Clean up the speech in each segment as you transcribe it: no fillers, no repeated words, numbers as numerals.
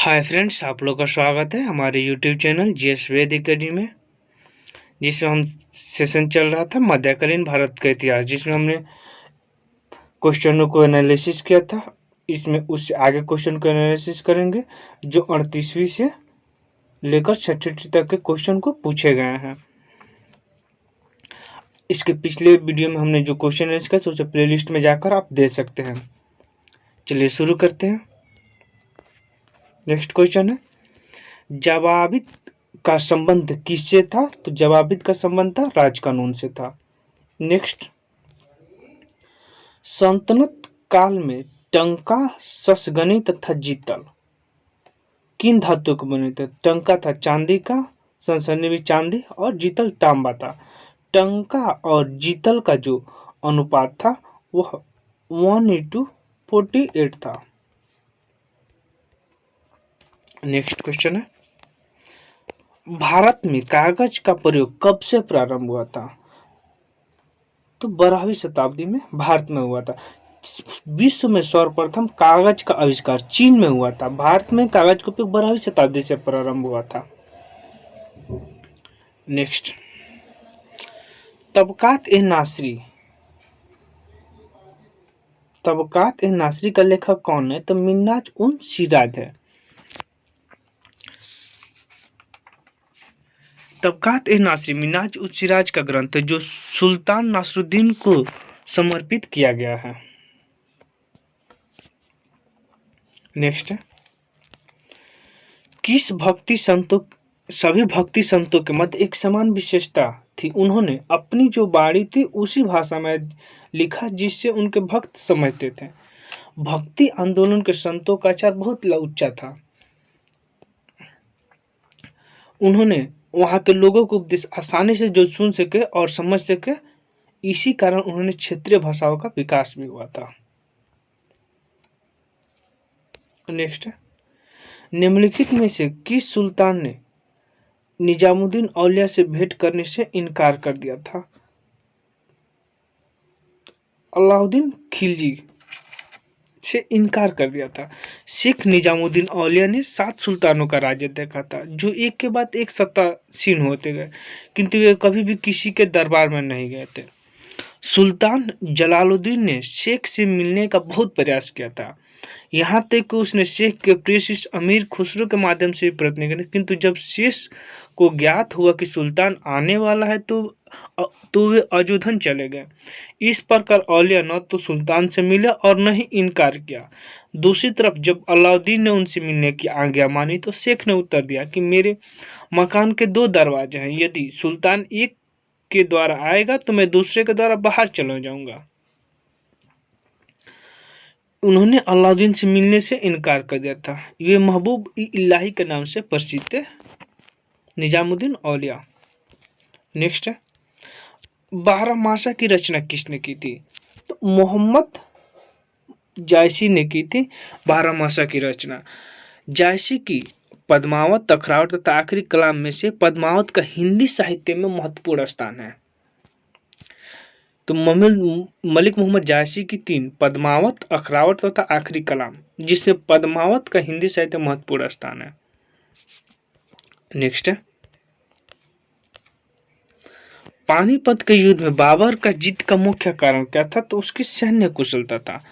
Hi friends, आप लोग का स्वागत है हमारे यूट्यूब चैनल जीएस वेद एकेडमी में, जिसमें हम सेशन चल रहा था मध्यकालीन भारत का इतिहास, जिसमें हमने क्वेश्चनों को एनालिसिस किया था। इसमें उससे आगे क्वेश्चन को एनालिसिस करेंगे जो 38वीं से लेकर 66 तक के क्वेश्चन को पूछे गए हैं। इसके पिछले वीडियो में हमने जो क्वेश्चन एनालिसिस किया उसे प्लेलिस्ट में जाकर आप देख सकते हैं। चलिए शुरू करते हैं। नेक्स्ट क्वेश्चन है, जवाबित का संबंध किससे था? तो जवाबित का संबंध था राजकानून से था। नेक्स्ट, सल्तनत काल में टंका, ससगनी तथा जीतल किन धातु के बने थे? टंका था चांदी का, सनसनी भी चांदी और जीतल तांबा था। टंका और जीतल का जो अनुपात था वह 1:48 था। नेक्स्ट क्वेश्चन है, भारत में कागज का प्रयोग कब से प्रारंभ हुआ था? तो 12वीं शताब्दी में भारत में हुआ था। विश्व में सर्वप्रथम कागज का आविष्कार चीन में हुआ था। भारत में कागज का उपयोग 12वीं शताब्दी से प्रारंभ हुआ था। नेक्स्ट, तबकात-ए-नासरी का लेखक कौन है? तो मिन्हाज-उन-सिराज है। तबकात-ए-नासरी मिन्हाज-उन-सिराज का ग्रंथ है जो सुल्तान नासरुद्दीन को समर्पित किया गया है। नेक्स्ट है, सभी भक्ति संतों के मध्य एक समान विशेषता थी। उन्होंने अपनी जो बाणी थी उसी भाषा में लिखा जिससे उनके भक्त समझते थे। भक्ति आंदोलन के संतों का आचार बहुत ऊंचा था। उन्होंने वहां के लोगों को उपदेश आसानी से जो सुन सके और समझ सके, इसी कारण उन्होंने क्षेत्रीय भाषाओं का विकास भी हुआ था। नेक्स्ट, निम्नलिखित में से किस सुल्तान ने निजामुद्दीन औलिया से भेंट करने से इनकार कर दिया था? अलाउद्दीन खिलजी से इनकार कर दिया था। शेख निजामुद्दीन औलिया ने 7 सुल्तानों का राज्य देखा था जो एक के बाद एक सत्तासीन होते गए, किंतु वे कभी भी किसी के दरबार में नहीं गए थे। सुल्तान जलालुद्दीन ने शेख से मिलने का बहुत प्रयास किया था, यहाँ तक कि उसने शेख के प्रिय शिष्य अमीर खुसरो के माध्यम से भी प्रयत्न किया, किंतु जब शेख को ज्ञात हुआ कि सुल्तान आने वाला है तो वे अजोधन चले गए। इस प्रकार औलिया न तो सुल्तान से मिले और न ही इनकार किया। दूसरी तरफ जब अलाउद्दीन ने उनसे मिलने की आज्ञा मानी तो शेख ने उत्तर दिया कि मेरे मकान के 2 दरवाजे हैं, यदि सुल्तान एक के द्वारा आएगा तो मैं दूसरे के द्वारा बाहर चला जाऊंगा। उन्होंने अलाउद्दीन से मिलने से इनकार कर दिया था। ये महबूब-ई-इलाही के नाम से प्रसिद्ध है, निजामुद्दीन औलिया। नेक्स्ट है, बारहमासा की रचना किसने की थी? तो मोहम्मद जायसी ने की थी बारहमासा की रचना। जायसी की पद्मावत, अखरावत तथा आखिरी कलाम में से पद्मावत का हिंदी साहित्य में महत्वपूर्ण स्थान है। तो मलिक मोहम्मद जायसी की 3 पद्मावत, अखरावत तथा आखिरी कलाम, जिससे पद्मावत का हिंदी साहित्य में महत्वपूर्ण स्थान है। नेक्स्ट है, पानीपत के युद्ध में बाबर का जीत का मुख्य कारण क्या था? तो उसकी सैन्य कुशलता था।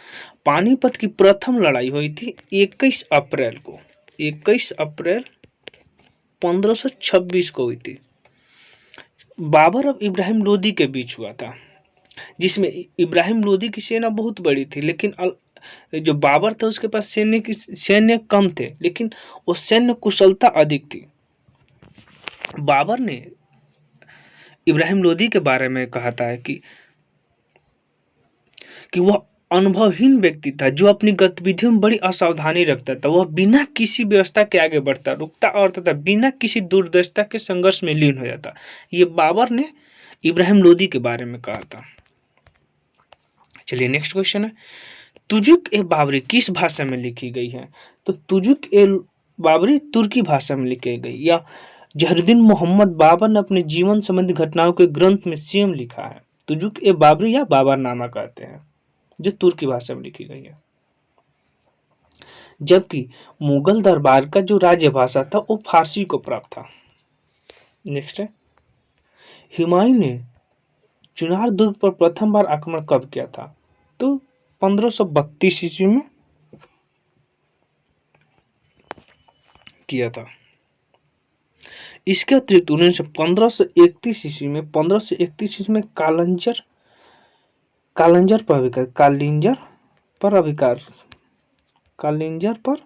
पानीपत की प्रथम लड़ाई हुई थी 21 अप्रैल को, 21 अप्रैल 1526 को हुई थी। बाबर और इब्राहिम लोदी के बीच हुआ था, जिसमें इब्राहिम लोदी की सेना बहुत बड़ी थी, लेकिन जो बाबर था उसके पास सैन्य कम थे, लेकिन वो सैन्य कुशलता अधिक थी। बाबर ने इब्राहिम लोदी के बारे में कहा था कि वह अनुभवहीन व्यक्ति था जो अपनी गतिविधियों में बड़ी असावधानी रखता था। वह बिना किसी व्यवस्था के आगे बढ़ता, रुकता और तथा बिना किसी दूरदर्शिता के संघर्ष में लीन हो जाता। ये बाबर ने इब्राहिम लोदी के बारे में कहा था। चलिए नेक्स्ट क्वेश्चन है, तुजुक-ए-बाबरी किस भाषा में लिखी गई है? तो तुजुक-ए-बाबरी तुर्की भाषा में लिखी गई, या जहरुद्दीन मोहम्मद बाबर ने अपने जीवन संबंधी घटनाओं के ग्रंथ में स्वयं लिखा है। तुजुक-ए-बाबरी या बाबरनामा कहते हैं, जो तुर्की भाषा में लिखी गई है। जबकि मुगल दरबार का जो राज्य भाषा था वो फारसी को प्राप्त था। नेक्स्ट है, हुमायूं ने चुनार दुर्ग पर प्रथम बार आक्रमण कब किया था? तो 1532 ईस्वी में किया था। इसके अतिरिक्त उन्होंने 1531 ईस्वी में 1531 ईस्वी में कालिंजर पर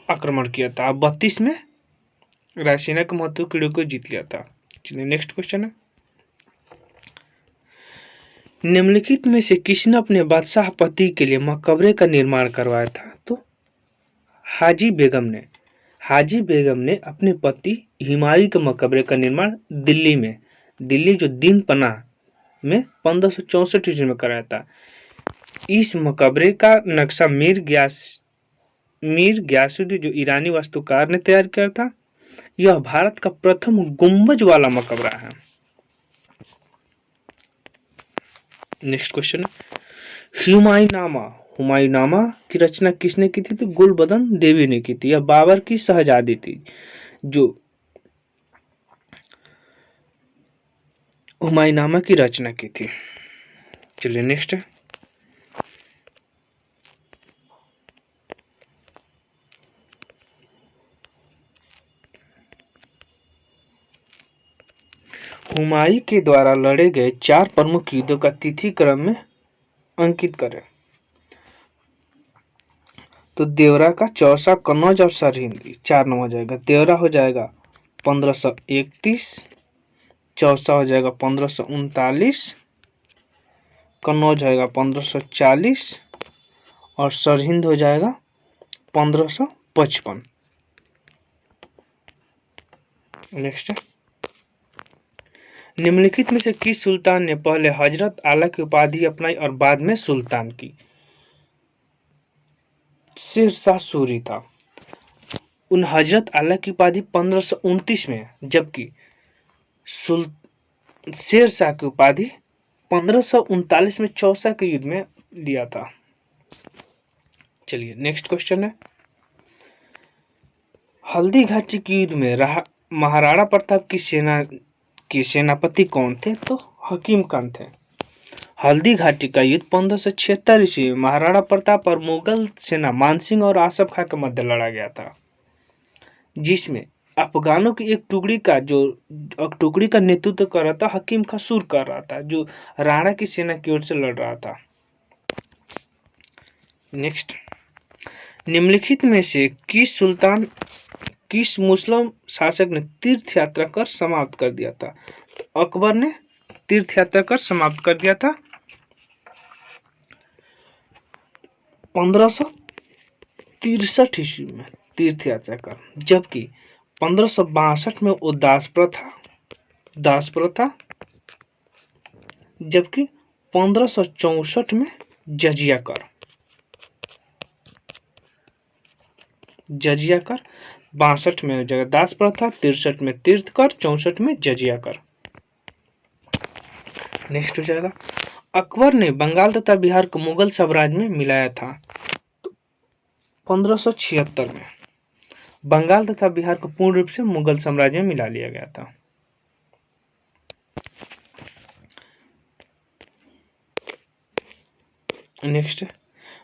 आक्रमण किया था। 32 में रायसेना के महत्वपूर्ण किले को जीत लिया था। चलिए नेक्स्ट क्वेश्चन है, निम्नलिखित में से किसने अपने बादशाह पति के लिए मकबरे का निर्माण करवाया था? तो हाजी बेगम ने अपने पति हुमायूं के मकबरे का निर्माण दिल्ली जो दीन पनाह में 1564 ईस्वी में कराया था। इस मकबरे का नक्शा मीर गयासुद्दीन जो ईरानी वास्तुकार ने तैयार किया था। यह भारत का प्रथम गुंबज वाला मकबरा है। नेक्स्ट क्वेश्चन, हुमायूंनामा की रचना किसने की थी? तो गुलबदन देवी ने की थी। यह बाबर की शहजादी थी जो हुमायूंनामा की रचना की थी। चलिए नेक्स्ट है, हुमायूं के द्वारा लड़े गए 4 प्रमुख युद्धों का तिथि क्रम में अंकित करें। तो देवरा का, चौसा, कन्नौज और सरहिंद 4 नंबर हो जाएगा। देवरा हो जाएगा 1531, चौसा हो जाएगा 1539, कन्नौज होगा 1540 और सरहिंद हो जाएगा 1555। नेक्स्ट, निम्नलिखित में से किस सुल्तान ने पहले हजरत आला की उपाधि अपनाई और बाद में सुल्तान की? शेरशाह सूरी था। उन हजरत आला की उपाधि 1529 में, जबकि शेरशाह की उपाधि 1539 में चौसा के युद्ध में लिया था। चलिए नेक्स्ट क्वेश्चन है, हल्दी घाटी के युद्ध में महाराणा प्रताप की सेना के सेनापति कौन थे? तो हकीम खान थे। हल्दी घाटी का युद्ध 1576 ईस्वी में महाराणा प्रताप और मुगल सेना मानसिंह और आसफ खां के मध्य लड़ा गया था, जिसमें अफगानों की एक टुकड़ी का नेतृत्व कर रहा था हकीम खां सुर कर रहा था, जो राणा की सेना की ओर से लड़ रहा था। नेक्स्ट, निम्नलिखित में से किस मुस्लिम शासक ने तीर्थ यात्रा कर समाप्त कर दिया था? तो अकबर ने तीर्थ यात्रा कर समाप्त कर दिया था 1563 ईस्वी में तीर्थ यात्रा कर, जबकि 1562 में वो दास प्रथा, जबकि 1564 में जजिया कर 62 में जगह दास प्रथा, 63 में तीर्थ कर, 64 में जजिया कर। नेक्स्ट हो जाएगा, अकबर ने बंगाल तथा बिहार को मुगल साम्राज्य में मिलाया था। तो 1576 में बंगाल तथा बिहार को पूर्ण रूप से मुगल साम्राज्य में मिला लिया गया था। नेक्स्ट,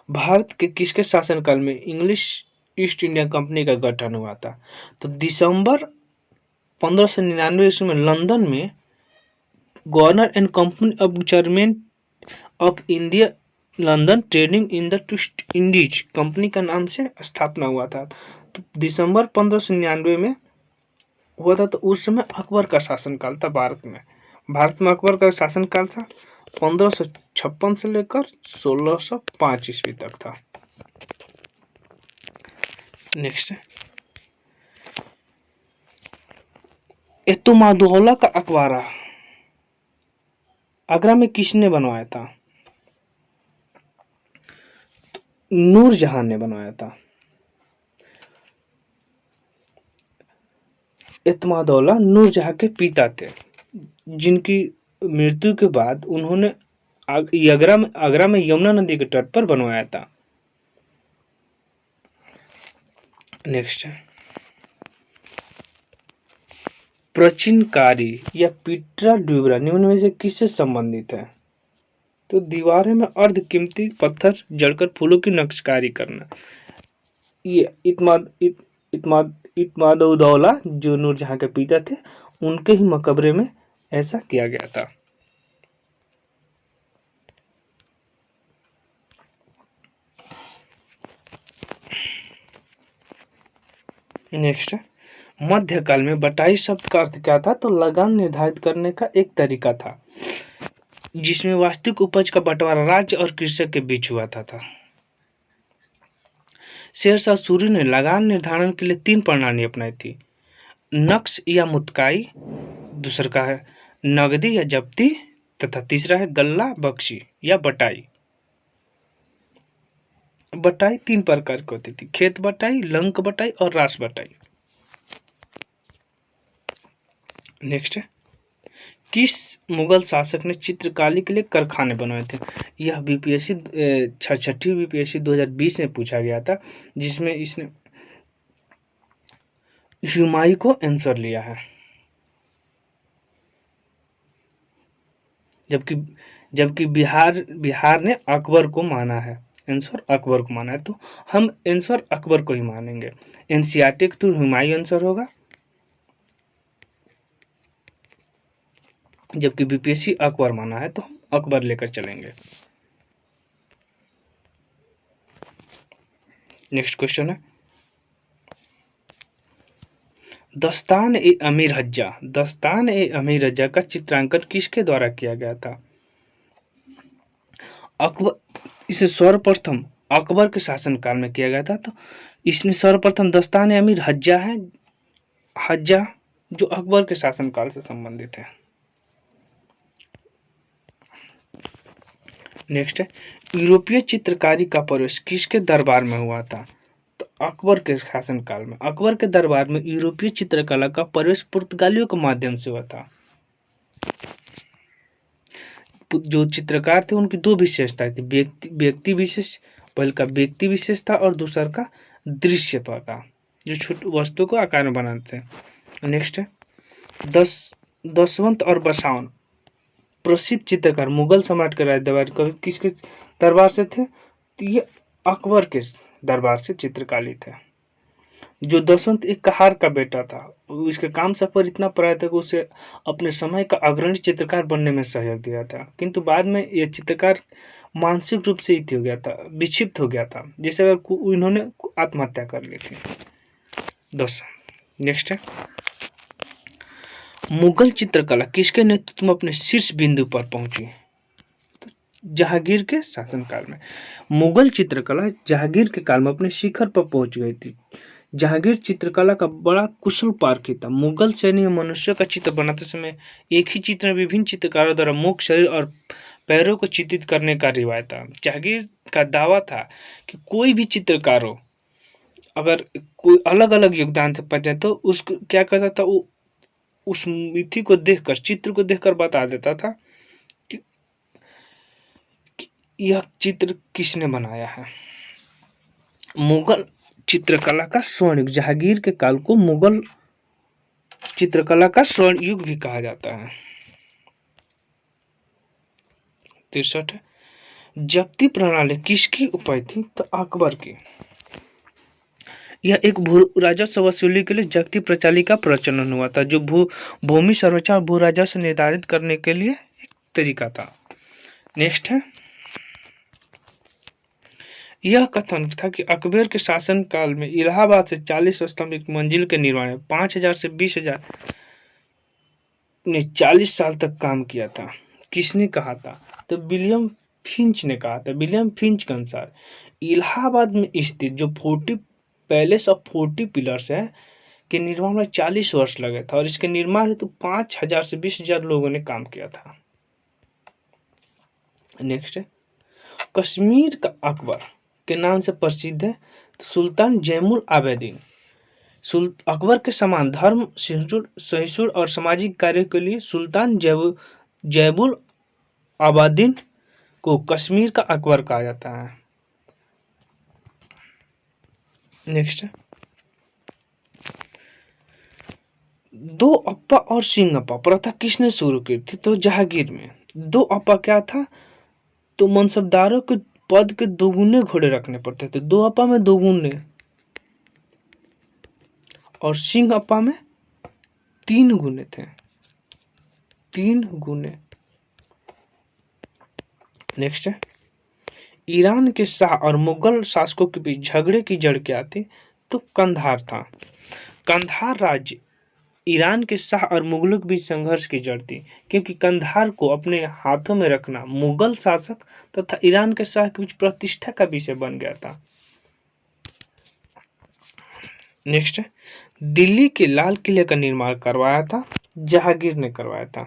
भारत के किसके शासनकाल में इंग्लिश ईस्ट इंडिया कंपनी का गठन हुआ था? तो दिसंबर 1599 ईस्वी में लंदन में governor and company of government of India London trading in the east Indies company का नाम से स्थापना हुआ था। तो दिसंबर 1599 में हुआ था। तो उस समय अकबर का शासनकाल था भारत में अकबर का शासनकाल था 1556 से लेकर 1605 ईस्वी तक था। नेक्स्ट, एतमादुद्दौला का अकबरा आगरा में किसने बनवाया था? तो नूरजहां ने बनवाया था। एतमादुद्दौला नूरजहां के पिता थे, जिनकी मृत्यु के बाद उन्होंने आगरा में यमुना नदी के तट पर बनवाया था। नेक्स्ट है प्रचिनकारी या पिट्रा ड्यूबरा निम्न में से किससे संबंधित है? तो दीवारें में अर्ध कीमती पत्थर जड़कर फूलों की नक्शकारी करना। ये इत्मादउद्दौला जो नूरजहां के पिता थे, उनके ही मकबरे में ऐसा किया गया था। नेक्स्ट, मध्यकाल में बटाई शब्द का अर्थ क्या था? तो लगान निर्धारित करने का एक तरीका था जिसमें वास्तविक उपज का बंटवारा राज्य और कृषक के बीच हुआ था। शेरशाह सूरी ने लगान निर्धारण के लिए 3 प्रणाली अपनाई थी, नक्श या मुतकाई, दूसरा का है नगदी या जब्ती, तथा तीसरा है गल्ला बख्शी या बटाई। बटाई 3 प्रकार की होती थी, खेत बटाई, लंक बटाई और रास बटाई। नेक्स्ट है किस मुगल शासक ने चित्रकारी के लिए कारखाने बनवाए थे? यह बीपीएससी 6वीं बीपीएससी 2020 में पूछा गया था, जिसमें इसने हुमायूं को आंसर लिया है। जबकि बिहार ने अकबर को माना है, आंसर अकबर को माना है, तो हम आंसर अकबर को ही मानेंगे। एनसीईआरटी तो हुमायूं आंसर होगा, जबकि बीपीएससी अकबर माना है तो हम अकबर लेकर चलेंगे। नेक्स्ट क्वेश्चन है दस्तान ए अमीर हज्जा का चित्रांकन किसके द्वारा किया गया था? अकबर, इसे सर्वप्रथम अकबर के शासनकाल में किया गया था। तो इसमें सर्वप्रथम दस्तान ए अमीर हज्जा जो अकबर के शासनकाल से संबंधित है। नेक्स्ट है यूरोपीय चित्रकारी का प्रवेश किसके दरबार में हुआ था? तो अकबर के शासनकाल में। अकबर के दरबार में यूरोपीय चित्रकला का प्रवेश पुर्तगालियों के माध्यम से हुआ था। जो चित्रकार थे उनकी 2 विशेषताएं थी, व्यक्ति विशेष, पहले का व्यक्ति विशेष था और दूसरा का दृश्य था, जो छोटी वस्तु को आकार में बनाते हैं। नेक्स्ट है दसवंत और बसावन प्रसिद्ध चित्रकार मुगल सम्राट के दरबार कवि किसके दरबार से थे? तो ये अकबर के दरबार से चित्रकारी थे। जो दसवंत एक कहार का बेटा था, इसके काम सब पर इतना पढ़ा था कि उसे अपने समय का अग्रणी चित्रकार बनने में सहयोग दिया था, किंतु बाद में यह चित्रकार मानसिक रूप से हो गया था, विक्षिप्त हो गया था, जैसे अगर इन्होंने आत्महत्या कर ली थी। 10 नेक्स्ट है मुगल चित्रकला किसके नेतृत्व में अपने शीर्ष बिंदु पर पहुंची? तो जहांगीर के शासनकाल में। मुगल चित्रकला जहांगीर के काल में अपने शिखर पर पहुंच गई थी। जहांगीर चित्रकला का बड़ा कुशल पारखी था। मुगल सैन्य में मनुष्य का चित्र बनाते समय एक ही चित्र में विभिन्न चित्रकारों द्वारा मुख, शरीर और पैरों को चित्रित करने का रिवायत था। जहांगीर का दावा था कि कोई भी चित्रकार हो, अगर कोई अलग अलग योगदान से पहुंचे तो उसको क्या करता था, वो उस मिथि को देखकर, चित्र को देखकर बता देता था कि यह चित्र किसने बनाया है। मुगल चित्रकला का स्वर्ण युग, जहांगीर के काल को मुगल चित्रकला का स्वर्ण युग भी कहा जाता है। 63 जब्ती प्रणाली किसकी उपाय थी? तो अकबर की। यह एक राजस्व वसूली के लिए जब्ती प्रणाली का प्रचलन हुआ था, जो भूमि सर्वेक्षण और भू राजस्व निर्धारित करने के लिए एक तरीका था। नेक्स्ट है यह कथन था कि अकबर के शासन काल में इलाहाबाद से 40 स्तंभ एक मंजिल के निर्माण में 5000 से 20,000 ने 40 साल तक काम किया था। किसने कहा था? तो विलियम फिंच ने कहा था। विलियम फिंच के अनुसार इलाहाबाद में स्थित जो 40 पैलेस ऑफ 40 पिलर्स है के निर्माण में 40 वर्ष लगे था और इसके निर्माण हेतु 5,000 से 20,000 लोगों ने काम किया था। नेक्स्ट है कश्मीर का अकबर के नाम से प्रसिद्ध है तो सुल्तान जैनुल आबेदीन। अकबर के समान धर्म, सहिष्णुता और सामाजिक कार्यों के लिए सुल्तान जैनुल आबेदीन को कश्मीर का अकबर कहा जाता है। नेक्स्ट दो अप्पा और सिंगप्पा प्रथा किसने शुरू की थी? तो जहांगीर में। दो अप्पा क्या था? तो मनसबदारों के पद के दोगुने घोड़े रखने पड़ते थे। दो अप्पा में दोगुने, और सिंगप्पा में 3 गुने थे, 3 गुने। नेक्स्ट है, ईरान के शाह और मुगल शासकों के बीच झगड़े की जड़ क्या थी? तो कंधार था। कंधार राज्य ईरान के शाह और मुगलों के बीच संघर्ष की जड़ थी, क्योंकि कंधार को अपने हाथों में रखना मुगल शासक तथा ईरान के शाह के बीच प्रतिष्ठा का विषय बन गया था। नेक्स्ट है, दिल्ली के लाल किले का निर्माण करवाया था? जहांगीर ने करवाया था।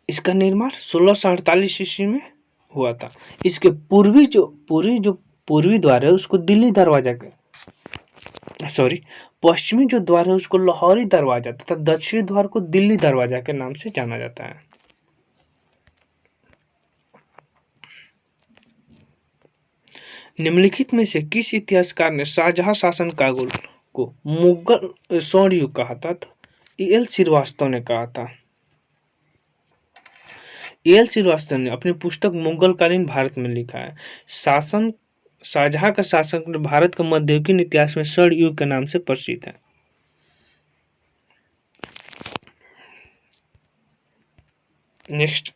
इसका निर्माण 1648 ईस्वी में हुआ था। इसके पूर्वी द्वार है उसको दिल्ली दरवाजा पश्चिमी जो द्वार है उसको लाहौरी दरवाजा तथा दक्षिणी द्वार को दिल्ली दरवाजा के नाम से जाना जाता है। निम्नलिखित में से किस इतिहासकार ने शाहजहां शासन काल को मुगल स्वर्ण युग कहा था? E.L. श्रीवास्तव ने कहा था। E.L. श्रीवास्तव ने अपनी पुस्तक मुगलकालीन भारत में लिखा है, शाहजहां का शासन भारत का मध्ययुगीन इतिहास में स्वर्ण युग के नाम से प्रसिद्ध है। नेक्स्ट,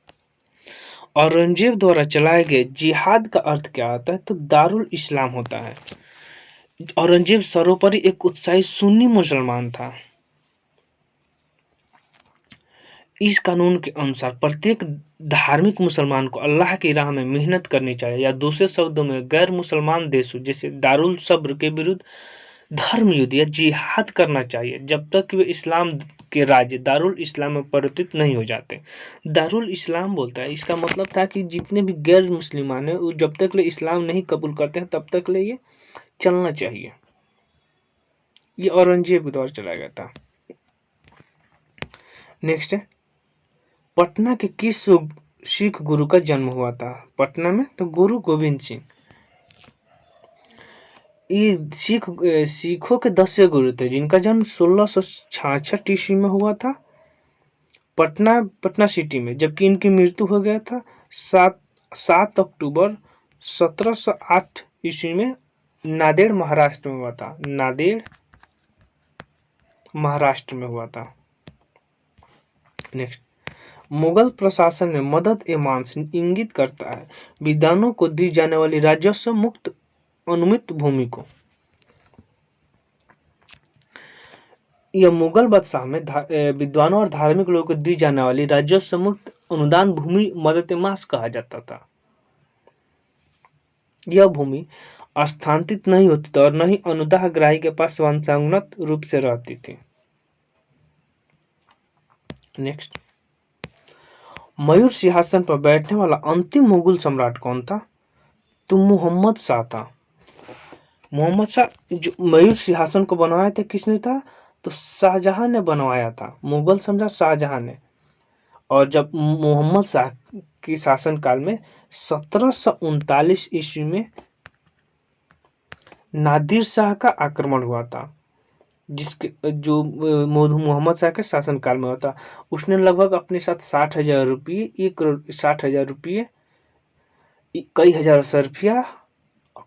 औरंगजेब द्वारा चलाए गए जिहाद का अर्थ क्या होता है? तो दारुल इस्लाम होता है। औरंगजेब सर्वोपरि एक उत्साही सुन्नी मुसलमान था। इस कानून के अनुसार प्रत्येक धार्मिक मुसलमान को अल्लाह की राह में मेहनत करनी चाहिए, या दूसरे शब्दों में गैर मुसलमान देशों जैसे दारुल सब्र के विरुद्ध धर्म युद्ध या जिहाद करना चाहिए, जब तक वे इस्लाम के राज्य दारुल इस्लाम में परिवर्तित नहीं हो जाते। दारुल इस्लाम बोलता है, इसका मतलब था कि जितने भी गैर मुसलमान हैं वो जब तक ले इस्लाम नहीं कबूल करते हैं तब तक ले ये चलना चाहिए। ये औरंगजेब के द्वारा चलाया गया था। नेक्स्ट है, पटना के किस सिख गुरु का जन्म हुआ था? पटना में तो गुरु गोविंद सिंह। ये सिखों के 10 गुरु थे जिनका जन्म 1666 ईस्वी में हुआ था पटना सिटी में, जबकि इनकी मृत्यु हो गया था 7 अक्टूबर 1708 ईस्वी में नांदेड़ महाराष्ट्र में हुआ था। नांदेड़ महाराष्ट्र में हुआ था। नेक्स्ट, मुगल प्रशासन में मदद ए मांस इंगित करता है विद्वानों को दी जाने वाली राजस्व मुक्त अनुमित भूमि को। यह मुगल बादशाह में विद्वानों और धार्मिक लोगों को दी जाने वाली राजस्व मुक्त अनुदान भूमि मदद ए मांस कहा जाता था। यह भूमि स्थानांतरित नहीं होती थी और न ही अनुदाह ग्राही के पास वंशानुगत रूप से रहती थी। नेक्स्ट, मयूर सिंहासन पर बैठने वाला अंतिम मुगल सम्राट कौन था? तो मोहम्मद शाह था। मोहम्मद शाह जो मयूर सिंहासन को बनवाया था किसने था? तो शाहजहां ने बनवाया था, मुगल सम्राट शाहजहां ने। और जब मोहम्मद शाह के शासनकाल में 1739 ईस्वी में नादिर शाह का आक्रमण हुआ था, जिसके जो मोहम्मद शाह के शासनकाल में होता। उसने लगभग अपने साथ 60,000 रुपये, 1,60,000 रुपये, कई हजार सरफिया,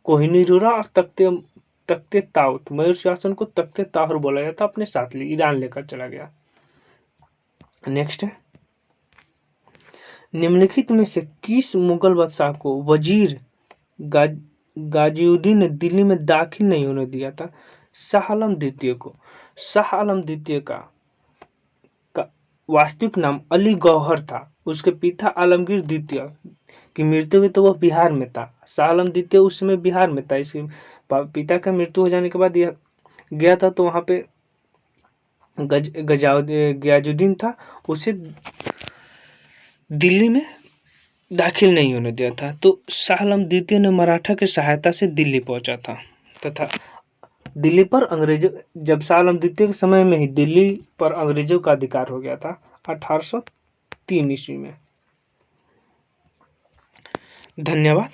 कोहिनूर और तख्ते ताउत, मयूर शासन को तख्ते ताहर बोला जाता, अपने साथ ईरान लेकर चला गया। नेक्स्ट है, निम्नलिखित में से किस मुगल बादशाह को वजीर गाजिउद्दीन ने दिल्ली में दाखिल नहीं होने दिया था? शाह आलम द्वितीय को। शाह आलम द्वितीय का वास्तविक नाम अली गौहर था। उसके पिता आलमगीर द्वितीय की मृत्यु हुई तो वह बिहार में था। शाह आलम द्वितीय उस समय बिहार में था। इसके पिता का मृत्यु हो जाने के बाद यह गया था तो वहां पे गयाजुद्दीन था, उसे दिल्ली में दाखिल नहीं होने दिया था। तो शाह आलम द्वितीय ने मराठा की सहायता से दिल्ली पहुंचा था तथा दिल्ली पर अंग्रेजों, जब शाह आलम द्वितीय के समय में ही दिल्ली पर अंग्रेजों का अधिकार हो गया था 1803 ईस्वी में। धन्यवाद।